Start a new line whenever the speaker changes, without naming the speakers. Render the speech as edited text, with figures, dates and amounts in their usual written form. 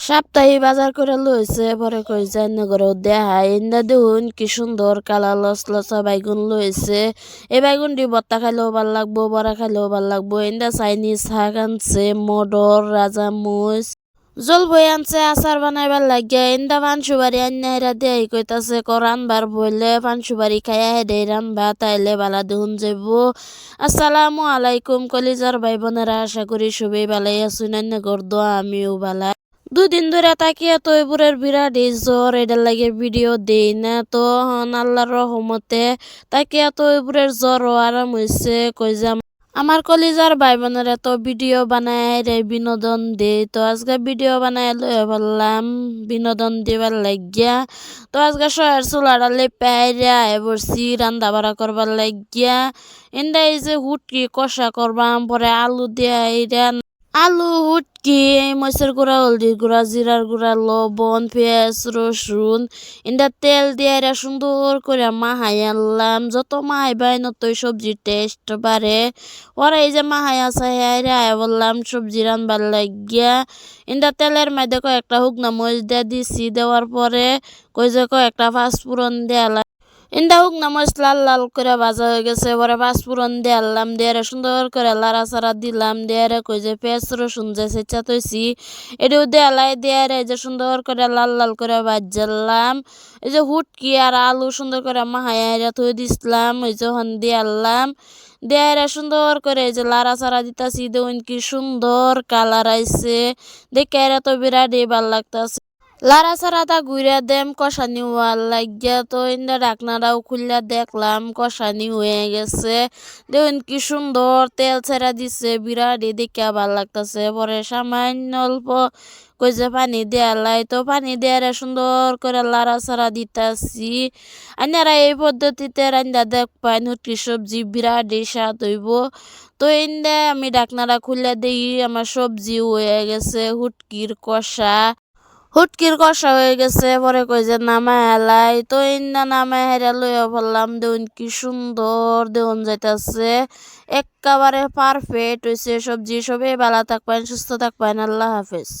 সাপ্তাহিক বাজার করে লইছে পরে কইছে নগর দেখাই ইন্দা দেখুন কি সুন্দর কালার লসলসা বাইগুন লইছে। এই বাইগুনটি ভর্তা খাইলেও ভাল লাগবো, বড়া খাইলেও ভাল লাগবো। ইন্দা চাইনিজ শাক আনছে, মটর, রাজামুচ, জল বই আনছে আচার বানাইবার লাগিয়া। ইন্দা পানসুবারি আন্না হেরা দেয় কইতাছে রানবার বইলে পানসুবারি খাইয়া হেডে রানবা তাইলে বালা দেখুন যাব। আসসালামু আলাইকুম কলিজার ভাই বোনেরা, আশা করি সবাই ভালাই আছেন। নগর দোয়া আমিও ভালা। দুদিন ধরে তাকিয়া তৈপুরের বিরাট জ্বর, এটার লাগে ভিডিও দেই না তো আল্লাহর রহমতে তাকিয়া তৈপুরের জ্বরও আরাম হয়েছে। কই যে আমার কলিজার ভাই বোনের এত ভিডিও বানায় রে বিনোদন দে, তো আজকে ভিডিও বানায় লয়ে বললাম বিনোদন দিবার লাগিয়া। তো আজকে শহরের চুলাটা লেপে আইরা বসছি রান্না বাড়া করবার লাগিয়া। ইন্দা এই যে হুটকি কষা করবাম, পরে আলু দিয়ে আইরা আলু, হুটকি, মরিচের গুঁড়া, হলদির গুঁড়া, জিরার গুঁড়া, লবণ, পেঁয়াজ, রসুন ইন্দা তেল দিয়ে এরা সুন্দর করে মাহাই আনলাম। যত মাহাইবাই নতই সবজির টেস্ট বাড়ে। ওরা এই যে মাহাইয়া চাহাইরা বললাম সবজি রান্নার লাগিয়া। ইন্দা তেলের মধ্যে কয়েকটা শুকনা মরিচ দিয়ে দিছি, দেওয়ার পরে কই যে কয়েকটা পাঁচফোড়ন দেয়া। ইন্দা শুকনা মরিচ লাল লাল করে ভাজা হয়ে গেছে, পরে পাঁচফোড়ন দিলাম, দিয়ে সুন্দর করে লাড়া চাড়া দিলাম, দিয়ে কই যে পেঁয়াজ রসুন যে সেচা তৈছি এটাও দেয়ালাই, দিয়ে এই যে সুন্দর করে লাল লাল করে ভাজলাম। এই যে হুটকি আর আলু সুন্দর করে মাহাইয়া থই দিছিলাম, ওই যে হন দিয়ালাম, দিয়ে সুন্দর করে এই যে লাড়া চাড়া দিতাছি। দেখুন কি সুন্দর কালার আইছে, দেখে এরা তো বিরাট ভাল লাগতাছে। লারা সারাটা ঘুরে দেম কষানি হওয়ার লাগিয়া। তো ইন্দা ঢাকনাটাও খুললা দেখলাম কষানি হয়ে গেছে। দেখুন কি সুন্দর তেল ছেড়া দিছে, বিরাট দেখে ভাল লাগতেছে। পরে সামান্য অল্প কই যে পানি দেয়ালাই, তো পানি দেয়ারে সুন্দর করে লাড়া ছাড়া দিতাছি। আইনারা এই পদ্ধতিতে রান্না দেখবেন হুটকি সবজি বিরাট স্বাদ হইব। তো ইন্দা আমি ঢাকনাটা খুললা দেখি আমার সবজি হয়ে গেছে, হুটকির কষা হয়ে গেছে। পরে কই যে নামায় হেলাই, তো ইন্দা নামায় হেরা লইয়া বললাম দেখুন কি সুন্দর দেখুন যাইতাছে, একেবারে পারফেক্ট হয়েছে সবজি। সবাই ভালো থাকবেন, সুস্থ থাকবেন, আল্লাহ হাফেজ।